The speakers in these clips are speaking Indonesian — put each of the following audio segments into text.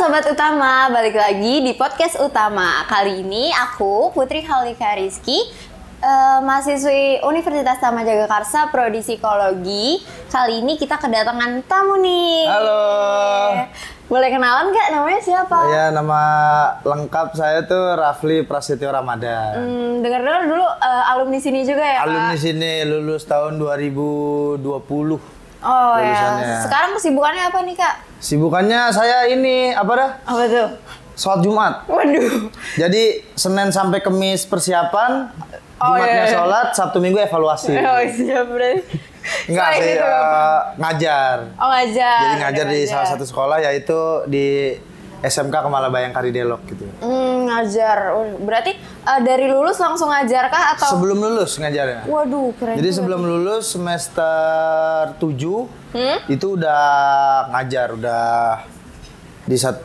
Sobat Utama, balik lagi di podcast Utama. Kali ini aku, Putri Halika Rizky, mahasiswi Universitas Tama Jagakarsa, Prodi Psikologi. Kali ini kita kedatangan tamu nih. Halo. Boleh kenalan nggak? Namanya siapa? Ya, nama lengkap saya tuh Rafli Prasetyo Ramadan. Dengar-dengar dulu alumni sini juga ya, Alumni Kak? sini, lulus tahun 2020. Oh lulusannya. ya. Sekarang kesibukannya apa nih, Kak? Sibukannya saya ini, apa dah? Apa tuh? Sholat Jumat. Waduh. Jadi, Senin sampai Kamis persiapan, Jumatnya iya. sholat, Sabtu Minggu evaluasi. Oh siap, berarti. Enggak Selain sih, itu apa? ngajar. Oh ngajar. Jadi ngajar di salah satu sekolah, yaitu di SMK Kemala Bayangkari Delok gitu. Ngajar. Berarti dari lulus langsung ngajar kah atau? Sebelum lulus ngajarnya. Waduh, keren. Jadi juga sebelum tuh. lulus semester 7 itu udah ngajar, udah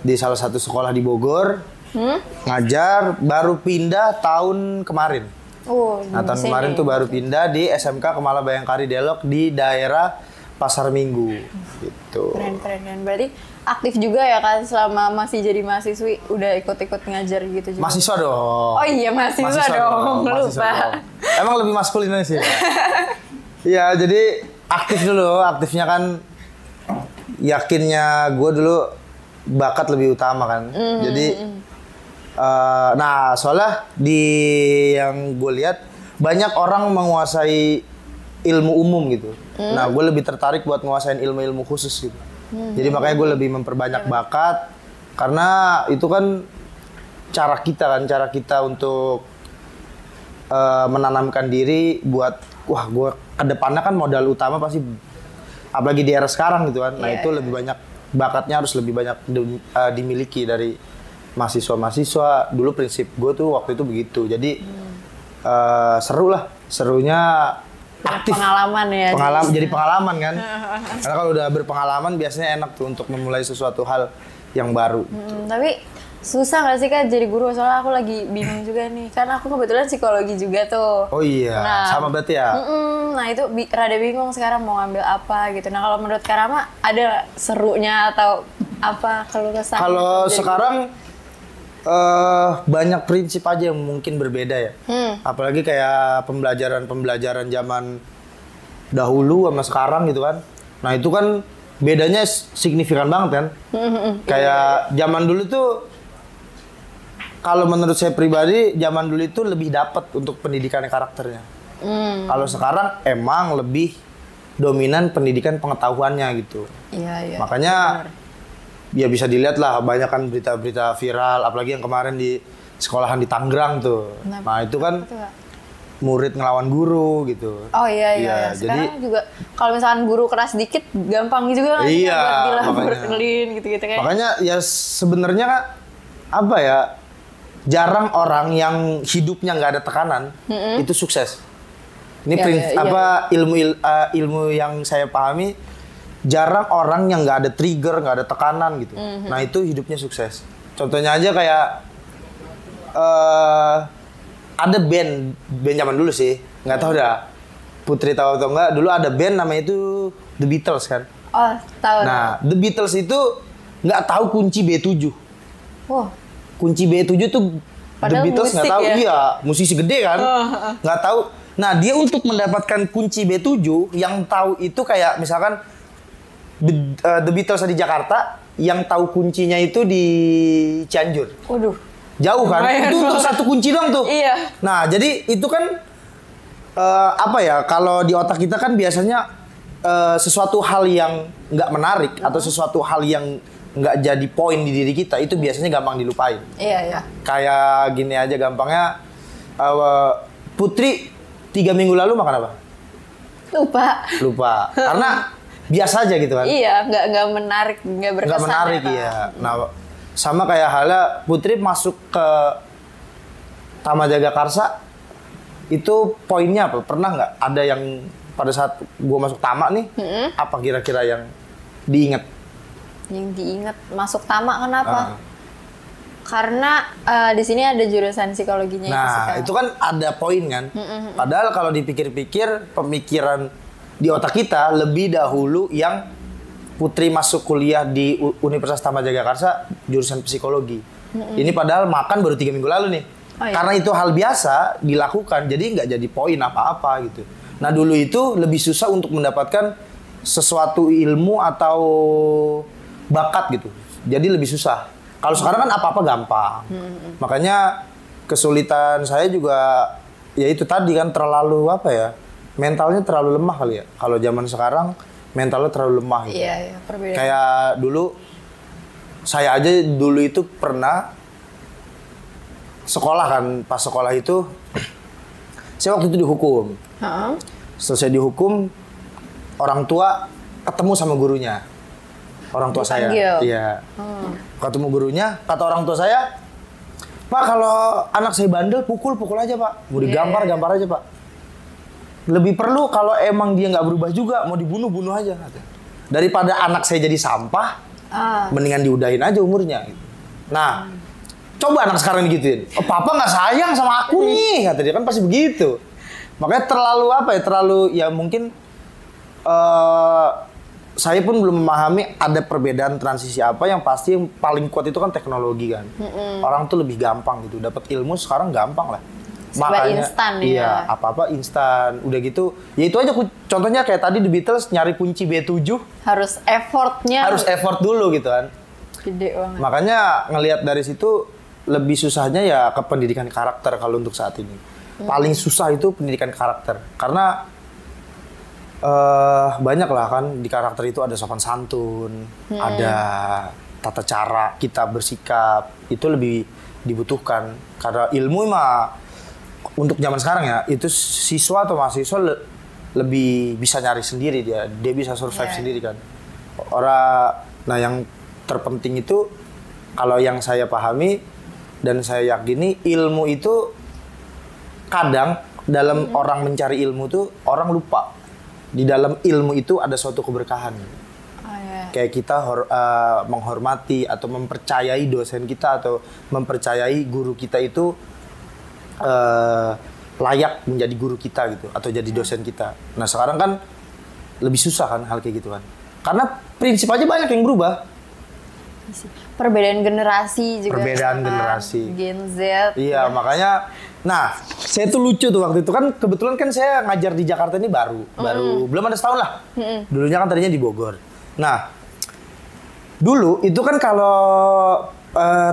di salah satu sekolah di Bogor. Ngajar, baru pindah tahun kemarin. Nah, tahun sini. kemarin tuh baru pindah di SMK Kemala Bayangkari Delok di daerah Pasar Minggu gitu. Keren. Berarti aktif juga ya kan selama masih jadi mahasiswi, udah ikut-ikut ngajar gitu juga. Mahasiswa dong. Oh iya, mahasiswa dong. mahasiswa Lupa. dong. Emang lebih maskulin sih. Iya, jadi aktif dulu. Aktifnya kan yakinnya gue dulu bakat lebih utama kan. Jadi nah, soalnya di yang gue lihat banyak orang menguasai ilmu umum gitu. Nah, gue lebih tertarik buat menguasain ilmu-ilmu khusus gitu. Jadi makanya gue lebih memperbanyak bakat karena itu kan cara kita untuk menanamkan diri buat gue kedepannya kan modal utama pasti apalagi di era sekarang gitu kan. Nah, itu lebih banyak bakatnya harus lebih banyak dimiliki dari mahasiswa. Dulu prinsip gue tuh waktu itu begitu. Jadi serunya aktif. Pengalaman ya. Jadi pengalaman kan. Karena kalau udah berpengalaman biasanya enak tuh untuk memulai sesuatu hal yang baru. Tapi susah nggak sih Kak jadi guru? Soalnya aku lagi bingung juga nih. Karena aku kebetulan psikologi juga tuh. Oh iya, sama berarti ya? Nah itu rada bingung sekarang mau ngambil apa gitu. Nah kalau menurut Kak Rama ada serunya atau apa keluh kesah? Kalau sekarang banyak prinsip aja yang mungkin berbeda ya. Apalagi kayak pembelajaran zaman dahulu sama sekarang gitu kan. Nah itu kan bedanya signifikan banget kan. Kayak zaman dulu tuh, kalau menurut saya pribadi, zaman dulu itu lebih dapat untuk pendidikan karakternya. Kalau sekarang emang lebih dominan pendidikan pengetahuannya gitu. Iya. Makanya ya bisa dilihat lah banyak kan berita-berita viral, apalagi yang kemarin di sekolahan di Tangerang tuh. Nah itu kan murid ngelawan guru gitu. Oh iya. Sekarang Jadi juga kalau misalkan guru keras dikit gampang juga kan iya, buat makanya. dilapor gitu-gitu kan. Makanya ya sebenarnya apa ya, jarang orang yang hidupnya nggak ada tekanan itu sukses. Ini ilmu yang saya pahami. Jarang orang yang nggak ada trigger, nggak ada tekanan gitu. Nah itu hidupnya sukses. Contohnya aja kayak ada band zaman dulu sih, nggak tahu dah Putri tahu atau nggak. Dulu ada band namanya itu The Beatles kan. Oh tahu. Nah The Beatles itu nggak tahu kunci B7. Wah. Kunci B7 tuh Padahal The Beatles nggak tahu. ya? Iya, musisi gede kan, nggak tahu. Nah dia untuk mendapatkan kunci B7 yang tahu itu kayak misalkan The Beatles di Jakarta, yang tahu kuncinya itu di Cianjur. Waduh. Jauh kan? Itu untuk satu kunci doang tuh. Iya. Nah, jadi itu kan apa ya? Kalau di otak kita kan biasanya sesuatu hal yang nggak menarik atau sesuatu hal yang nggak jadi poin di diri kita itu biasanya gampang dilupain. Iya. Kayak gini aja gampangnya. Putri 3 minggu lalu makan apa? Lupa. Karena biasa aja gitu kan? Iya, nggak menarik, nggak berkesan. Nggak menarik, iya. Nah, sama kayak halnya Putri masuk ke Tama Jagakarsa, itu poinnya apa? Pernah nggak ada yang pada saat gua masuk Tama nih, apa kira-kira yang diingat? Yang diingat masuk Tama kenapa? Karena di sini ada jurusan psikologinya. Nah, itu kan ada poin kan? Padahal kalau dipikir-pikir, pemikiran di otak kita lebih dahulu yang Putri masuk kuliah di Universitas Tama Jagakarsa jurusan psikologi. Ini padahal makan baru 3 minggu lalu nih. Oh, iya. Karena itu hal biasa dilakukan, jadi nggak jadi poin apa-apa gitu. Nah dulu itu lebih susah untuk mendapatkan sesuatu ilmu atau bakat gitu. Jadi lebih susah. Kalau sekarang kan apa-apa gampang. Makanya kesulitan saya juga ya itu tadi kan terlalu apa ya? Mentalnya terlalu lemah kali ya. Kalau zaman sekarang mentalnya terlalu lemah gitu. Iya, perbedaan. Kayak dulu saya aja dulu itu pernah sekolah kan, pas sekolah itu saya waktu itu dihukum. Selesai dihukum, orang tua ketemu sama gurunya. Orang tua saya. Iya. Ketemu gurunya, kata orang tua saya, "Pak, kalau anak saya bandel, pukul aja, Pak. Mau digampar, gampar aja, Pak. Lebih perlu kalau emang dia nggak berubah juga, mau dibunuh aja." Daripada anak saya jadi sampah, mendingan diudahin aja umurnya. Nah, coba anak sekarang digituin. "Oh, papa nggak sayang sama aku nih," kata dia, kan pasti begitu. Makanya terlalu apa ya? Terlalu ya mungkin saya pun belum memahami ada perbedaan transisi apa. Yang pasti yang paling kuat itu kan teknologi kan. Orang tuh lebih gampang gitu. Dapat ilmu sekarang gampang lah. Makanya instan ya. Iya, apa-apa instan. Udah gitu, ya itu aja contohnya kayak tadi The Beatles nyari kunci B7. Harus effort dulu gitu kan. Gede banget. Makanya ngelihat dari situ lebih susahnya ya ke pendidikan karakter kalau untuk saat ini. Paling susah itu pendidikan karakter. Karena banyak lah kan di karakter itu ada sopan santun, ada tata cara kita bersikap. Itu lebih dibutuhkan. Karena ilmu mah untuk zaman sekarang ya, itu siswa atau mahasiswa lebih bisa nyari sendiri dia bisa survive sendiri kan. Nah yang terpenting itu kalau yang saya pahami dan saya yakini, ilmu itu kadang dalam orang mencari ilmu tuh orang lupa di dalam ilmu itu ada suatu keberkahan. Kayak kita menghormati atau mempercayai dosen kita atau mempercayai guru kita itu layak menjadi guru kita gitu atau jadi dosen kita. Nah sekarang kan lebih susah kan hal kayak gitu kan, karena prinsip aja banyak yang berubah. Perbedaan generasi juga. Gen Z. Iya makanya, nah saya tuh lucu tuh waktu itu kan kebetulan kan saya ngajar di Jakarta ini baru belum ada setahun lah. Dulunya kan tadinya di Bogor. Nah dulu itu kan kalau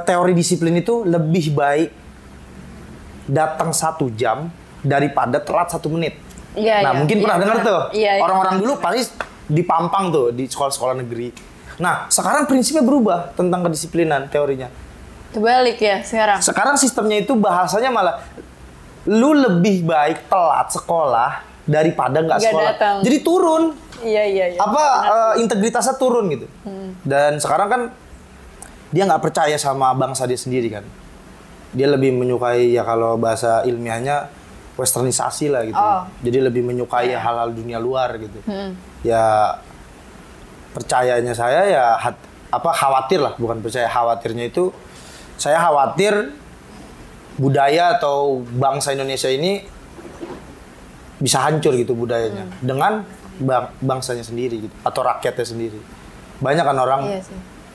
teori disiplin itu lebih baik datang 1 jam daripada telat 1 menit. Nah mungkin pernah dengar tuh. Orang-orang dulu pasti dipampang tuh di sekolah-sekolah negeri. Nah sekarang prinsipnya berubah tentang kedisiplinan teorinya. Terbalik ya sekarang. Sekarang sistemnya itu bahasanya malah lu lebih baik telat sekolah daripada nggak sekolah. Datang. Jadi turun. Iya. Integritasnya turun gitu. Dan sekarang kan dia nggak percaya sama bangsa dia sendiri kan. Dia lebih menyukai ya kalau bahasa ilmiahnya westernisasi lah gitu. Jadi lebih menyukai hal-hal dunia luar gitu. Ya percayanya saya ya khawatir lah, bukan percaya, khawatirnya itu saya khawatir budaya atau bangsa Indonesia ini bisa hancur gitu budayanya dengan bangsanya sendiri gitu atau rakyatnya sendiri. Banyak kan orang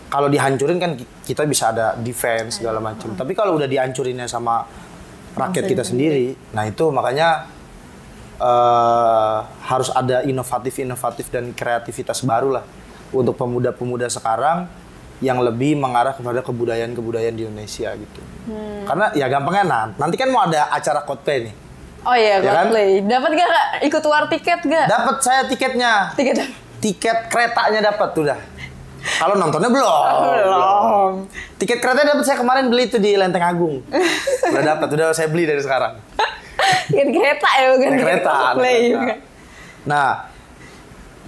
kalau dihancurin kan kita bisa ada defense segala macam. Tapi kalau udah dihancurinnya sama rakyat kita sendiri, nah itu makanya harus ada inovatif dan kreativitas baru lah untuk pemuda-pemuda sekarang yang lebih mengarah kepada kebudayaan di Indonesia gitu. Karena ya gampangnya nanti kan mau ada acara Coldplay nih. Oh iya, ya Coldplay. Kan? Dapat gak ikut war tiket gak? Dapat saya tiketnya. Tiket keretanya dapat udah. Kalau nontonnya belum. Tiket kereta dapat saya kemarin beli itu di Lenteng Agung. Udah saya beli dari sekarang. Tiket kereta ya bukan kereta. Nah,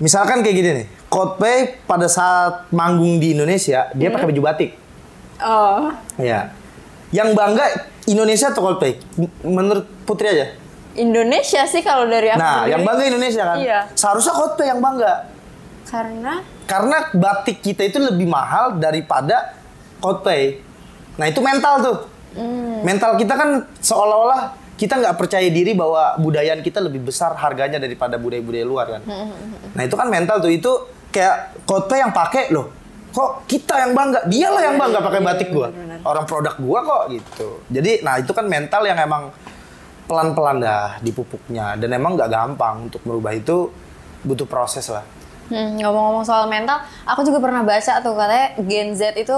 misalkan kayak gini nih, Coldplay pada saat manggung di Indonesia dia pakai baju batik. Ya. Yang bangga Indonesia atau Coldplay? Menurut Putri aja. Indonesia sih kalau dari aku. Nah, yang bangga Indonesia kan. Iya. Seharusnya Coldplay yang bangga. Karena batik kita itu lebih mahal daripada Coldplay. Nah itu mental tuh. Mental kita kan seolah-olah kita nggak percaya diri bahwa budayaan kita lebih besar harganya daripada budaya-budaya luar kan. Nah itu kan mental tuh, itu kayak Coldplay yang pakai loh. Kok kita yang bangga? Dialah yang bangga pakai batik gua. Orang produk gua kok gitu. Jadi nah itu kan mental yang emang pelan-pelan dah dipupuknya dan emang nggak gampang untuk merubah itu, butuh proses lah. Ngomong-ngomong soal mental, aku juga pernah baca tuh katanya Gen Z itu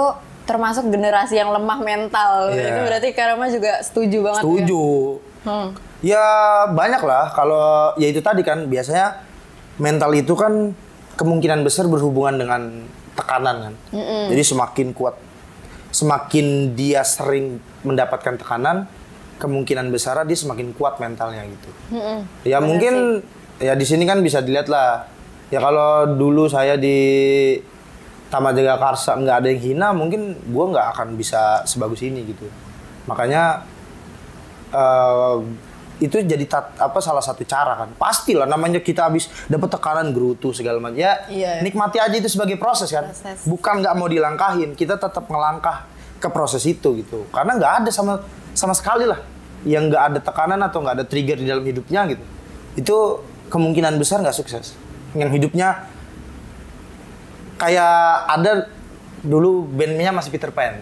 termasuk generasi yang lemah mental. Itu berarti Karama juga setuju banget. Setuju. Ya banyak lah, kalau ya itu tadi kan biasanya mental itu kan kemungkinan besar berhubungan dengan tekanan kan. Jadi semakin kuat, semakin dia sering mendapatkan tekanan, kemungkinan besar dia semakin kuat mentalnya gitu. Ya mungkin ya di sini kan bisa dilihat lah. Ya kalau dulu saya di Tama Jagakarsa nggak ada yang hina, mungkin gue nggak akan bisa sebagus ini gitu. Makanya itu jadi salah satu cara kan. Pastilah namanya kita habis dapat tekanan gerutu segala macam. Ya nikmati aja itu sebagai proses kan. Bukan nggak mau dilangkahin, kita tetap ngelangkah ke proses itu gitu. Karena nggak ada sama sekali lah yang nggak ada tekanan atau nggak ada trigger di dalam hidupnya gitu. Itu kemungkinan besar nggak sukses. Yang hidupnya kayak ada dulu bandnya masih Peter Pan.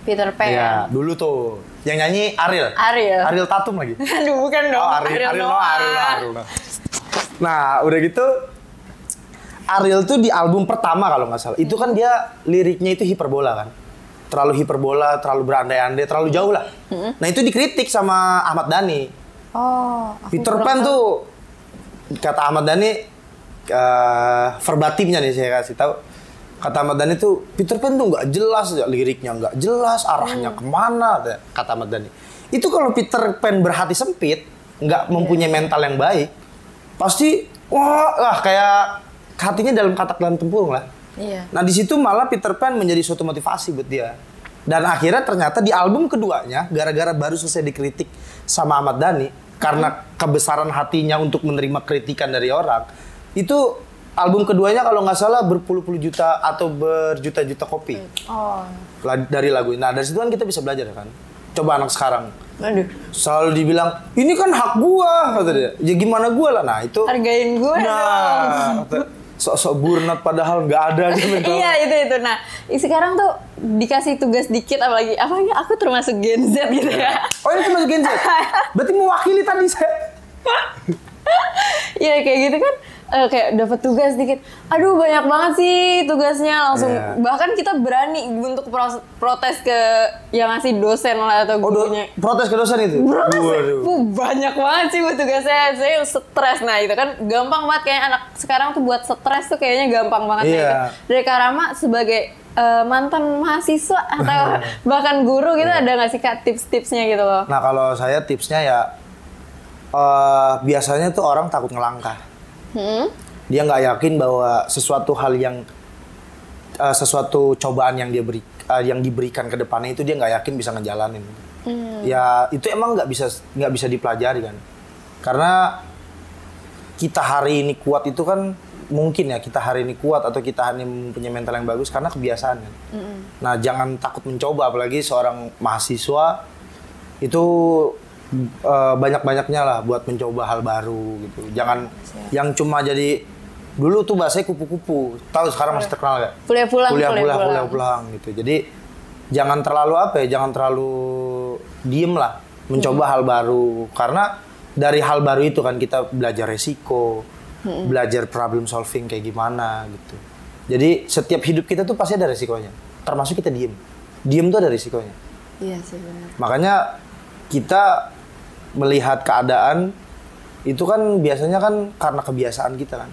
Peter Pan. Ya, dulu tuh. Yang nyanyi Ariel. Ariel Tatum lagi. Aduh, bukan dong. Oh, Ariel Noah. Nah, udah gitu Ariel tuh di album pertama kalau nggak salah. Itu kan dia liriknya itu hiperbola kan. Terlalu hiperbola, terlalu berandai-andai, terlalu jauh lah. Nah, itu dikritik sama Ahmad Dhani. Peter Pan tuh kata Ahmad Dhani verbatimnya nih saya kasih tahu. Kata Ahmad Dhani tuh Peter Pan tuh nggak jelas, liriknya nggak jelas, arahnya kemana, kata Ahmad Dhani. Itu kalau Peter Pan berhati sempit, nggak mempunyai mental yang baik, pasti wah kayak hatinya dalam katak dalam tempurung lah. Nah di situ malah Peter Pan menjadi suatu motivasi buat dia. Dan akhirnya ternyata di album keduanya, gara-gara baru selesai dikritik sama Ahmad Dhani, karena kebesaran hatinya untuk menerima kritikan dari orang, itu album keduanya kalau nggak salah berpuluh-puluh juta atau berjuta-juta kopi dari lagu. Nah dari situ kan kita bisa belajar kan. Coba anak sekarang selalu dibilang ini kan hak gua, kata dia. Ya gimana gua lah. Nah itu hargain gua dong. Sok-sok burnat padahal nggak ada gitu. Iya itu. Nah sekarang tuh dikasih tugas dikit apalagi aku termasuk Gen Z gitu ya. Oh ini termasuk Gen Z? Berarti mewakili tadi saya. Iya kayak gitu kan. Kayak dapat tugas dikit, aduh banyak banget sih tugasnya langsung. Bahkan kita berani untuk protes ke yang ngasih dosen lah atau gurunya. Protes ke dosen itu? Banyak banget sih tugasnya, saya stres. Nah itu kan gampang banget kayaknya anak sekarang tuh buat stres tuh kayaknya gampang banget. Nah, itu dari Karama sebagai mantan mahasiswa atau bahkan guru gitu ada nggak sih Kak tips-tipsnya gitu loh? Nah kalau saya tipsnya ya biasanya tuh orang takut ngelangkah. Dia nggak yakin bahwa sesuatu hal yang sesuatu cobaan yang yang diberikan ke depannya itu dia nggak yakin bisa ngejalanin. Ya itu emang nggak bisa dipelajari kan. Karena kita hari ini kuat itu kan mungkin ya kita hari ini kuat atau kita hari ini mempunyai mental yang bagus karena kebiasaan kan. Nah jangan takut mencoba, apalagi seorang mahasiswa itu banyak-banyaknya lah buat mencoba hal baru gitu. Jangan yang cuma jadi dulu tuh bahasanya kupu-kupu. Tahu sekarang masih terkenal gak? Kuliah pulang gitu. Jadi jangan terlalu jangan terlalu diem lah mencoba hal baru, karena dari hal baru itu kan kita belajar resiko, belajar problem solving kayak gimana gitu. Jadi setiap hidup kita tuh pasti ada resikonya. Termasuk kita diem. Diem tuh ada resikonya. Iya sih benar. Makanya kita melihat keadaan itu kan biasanya kan karena kebiasaan kita kan.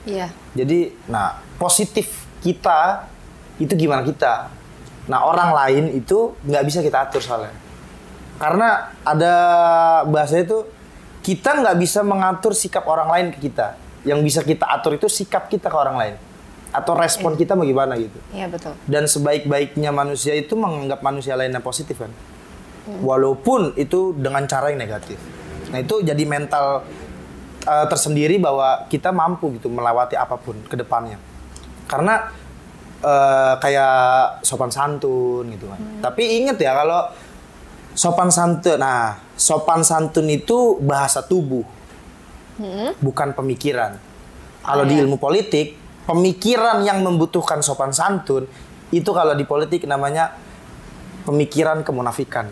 Iya. Jadi, nah positif kita itu gimana kita. Nah orang lain itu nggak bisa kita atur soalnya. Karena ada bahasanya itu kita nggak bisa mengatur sikap orang lain ke kita. Yang bisa kita atur itu sikap kita ke orang lain. Atau respon kita bagaimana gitu. Iya betul. Dan sebaik-baiknya manusia itu menganggap manusia lainnya positif kan. Walaupun itu dengan cara yang negatif. Nah itu jadi mental tersendiri bahwa kita mampu gitu melewati apapun ke depannya. Karena kayak sopan santun gitu kan. Tapi inget ya kalau sopan santun itu bahasa tubuh. Bukan pemikiran. Kalau di ilmu politik pemikiran yang membutuhkan sopan santun itu kalau di politik namanya pemikiran kemunafikan.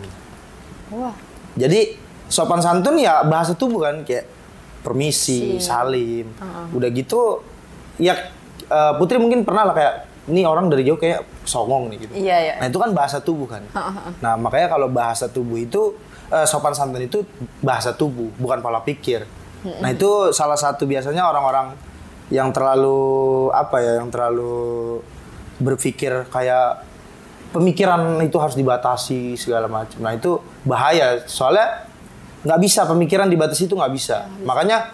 Wah. Jadi sopan santun ya bahasa tubuh kan, kayak permisi, salim. Udah gitu ya Putri mungkin pernah lah kayak ini orang dari jauh kayak songong nih gitu. Iya. Nah itu kan bahasa tubuh kan. Nah makanya kalau bahasa tubuh itu sopan santun itu bahasa tubuh, bukan pola pikir. Nah itu salah satu biasanya orang-orang yang terlalu yang terlalu berpikir kayak pemikiran itu harus dibatasi segala macam. Nah itu bahaya soalnya nggak bisa, pemikiran dibatasi itu nggak bisa. Makanya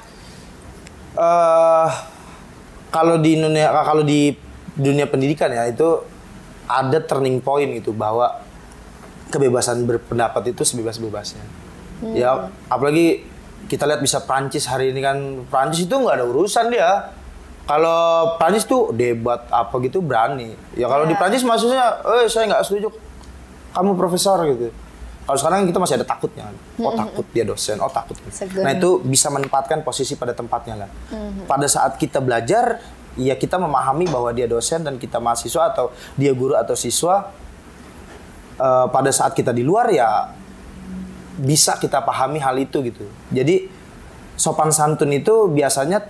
kalau di dunia pendidikan ya itu ada turning point gitu bahwa kebebasan berpendapat itu sebebas-bebasnya. Ya apalagi kita lihat bisa Prancis hari ini kan, Prancis itu nggak ada urusan dia. Kalau Prancis tuh debat apa gitu berani. Ya kalau di Prancis maksudnya, saya nggak setuju, kamu profesor gitu. Kalau sekarang kita masih ada takutnya. Oh takut dia dosen, oh takut. Nah itu bisa menempatkan posisi pada tempatnya lah. Pada saat kita belajar, ya kita memahami bahwa dia dosen dan kita mahasiswa atau dia guru atau siswa. Pada saat kita di luar ya bisa kita pahami hal itu gitu. Jadi sopan santun itu biasanya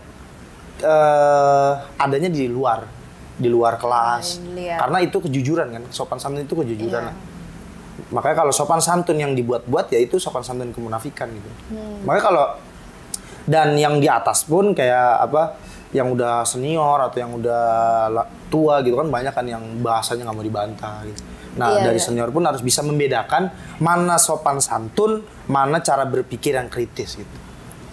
adanya di luar kelas. Karena itu kejujuran kan, sopan santun itu kejujuran lah. Makanya kalau sopan santun yang dibuat-buat ya itu sopan santun kemunafikan gitu. Makanya kalau dan yang di atas pun kayak yang udah senior atau yang udah tua gitu kan banyak kan yang bahasanya nggak mau dibantah gitu. Nah dari senior pun harus bisa membedakan mana sopan santun, mana cara berpikir yang kritis gitu.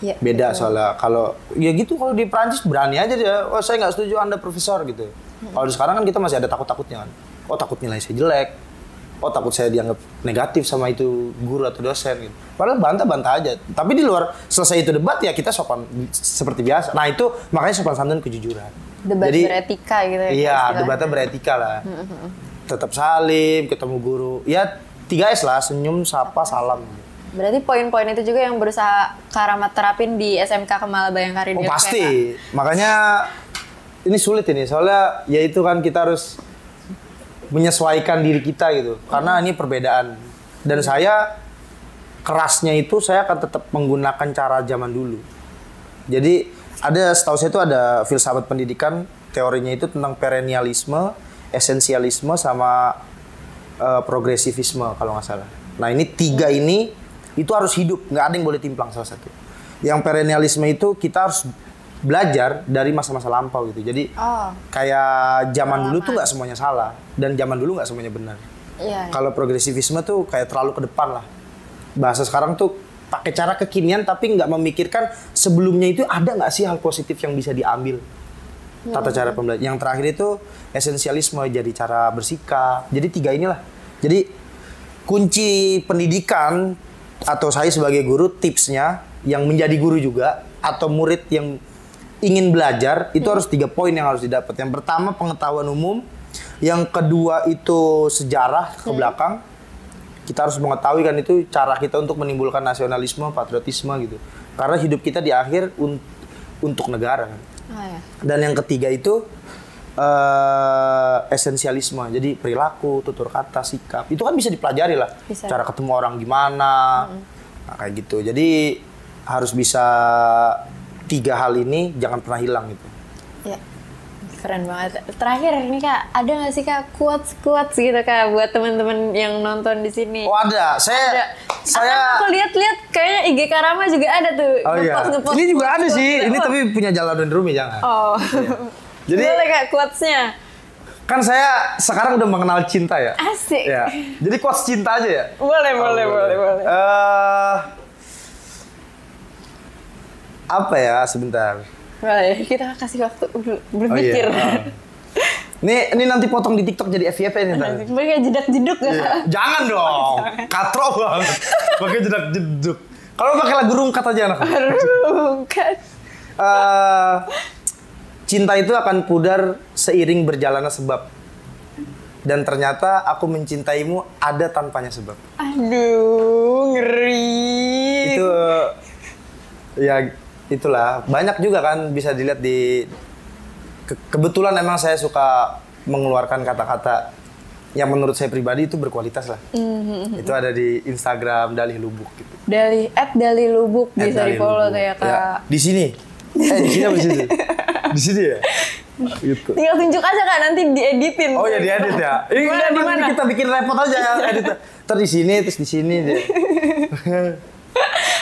Beda soalnya kalau ya gitu, kalau di Prancis berani aja dia, oh saya nggak setuju Anda profesor gitu. Kalau sekarang kan kita masih ada takut-takutnya kan. Oh takut nilai saya jelek. Oh takut saya dianggap negatif sama itu guru atau dosen gitu. Padahal bantah-bantah aja. Tapi di luar selesai itu debat ya kita sopan seperti biasa. Nah itu makanya sopan santun kejujuran. Debat beretika gitu ya. Iya, debatnya beretika lah. Tetap salim, ketemu guru. Ya 3S lah, senyum, sapa, salam. Berarti poin-poin itu juga yang berusaha Kak Rahmat terapin di SMK Kemala Bayangkari. Oh pasti. Makanya ini sulit ini. Soalnya ya itu kan kita harus menyesuaikan diri kita gitu. Karena ini perbedaan. Dan saya kerasnya itu saya akan tetap menggunakan cara zaman dulu. Jadi setahu saya itu ada filsafat pendidikan, teorinya itu tentang perennialisme, esensialisme sama progresivisme kalau nggak salah. Nah ini 3 ini itu harus hidup, nggak ada yang boleh timplang salah satu. Yang perennialisme itu kita harus belajar dari masa-masa lampau gitu. Jadi kayak zaman dulu tuh nggak semuanya salah dan zaman dulu nggak semuanya benar. Kalau progresivisme tuh kayak terlalu ke depan lah. Bahasa sekarang tuh pakai cara kekinian tapi nggak memikirkan sebelumnya itu ada nggak sih hal positif yang bisa diambil. Tata cara pembelajaran. Yang terakhir itu esensialisme, jadi cara bersikap. Jadi 3 inilah. Jadi kunci pendidikan atau saya sebagai guru tipsnya yang menjadi guru juga atau murid yang ingin belajar itu harus 3 poin yang harus didapat. Yang pertama pengetahuan umum, yang kedua itu sejarah ke belakang. Kita harus mengetahui kan itu cara kita untuk menimbulkan nasionalisme, patriotisme gitu. Karena hidup kita di akhir untuk negara kan. Dan yang ketiga itu esensialisme. Jadi perilaku, tutur kata, sikap. Itu kan bisa dipelajari lah. Cara ketemu orang gimana. Nah, kayak gitu. Jadi harus bisa 3 hal ini jangan pernah hilang gitu. Ya, keren banget. Terakhir ini Kak, ada nggak sih Kak quotes gitu Kak buat teman-teman yang nonton di sini? Oh ada. Saya aku lihat-lihat kayaknya IG Kak Rama juga ada tuh. Oh iya. Ini juga ada sih. Ini tapi punya Jalaluddin Rumi jangan. Oh. Iya. Jadi boleh Kak quotes-nya. Kan saya sekarang udah mengenal cinta ya. Asik. Ya. Jadi quotes cinta aja ya. Boleh. Apa ya sebentar. Boleh, kita kasih waktu berpikir. Oh, iya. Ini nanti potong di TikTok jadi FYP ini. Pakai jedak-jeduk nggak? Iya. Jangan dong, katro banget. Pakai jedak-jeduk. Kalau pakai lagu rungkat aja anak. Rungkat. Cinta itu akan pudar seiring berjalannya sebab. Dan ternyata aku mencintaimu ada tanpanya sebab. Aduh, ngeri. Itu ya itulah banyak juga kan bisa dilihat di kebetulan emang saya suka mengeluarkan kata-kata yang menurut saya pribadi itu berkualitas lah. Itu ada di Instagram Dalih Lubuk gitu. Dalih Lubuk bisa di-follow tuh ya, Kak. Ya, di sini. Di sini apa di situ? Di sini ya? Gitu. Tinggal tunjuk aja Kak, nanti dieditin. Oh ya diedit ya. Ini di mana? kita bikin repot aja ya edit. Terus di sini, terus di sini deh.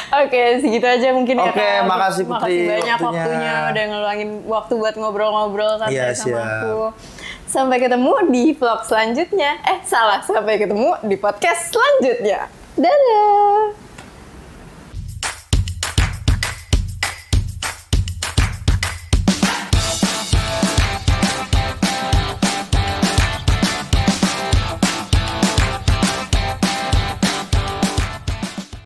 Oke, segitu aja mungkin ya Kak. Oke, makasih Putri. Makasih banyak waktunya udah ngeluangin waktu buat ngobrol-ngobrol santai sama aku. Sampai ketemu di vlog selanjutnya. Sampai ketemu di podcast selanjutnya. Dadah.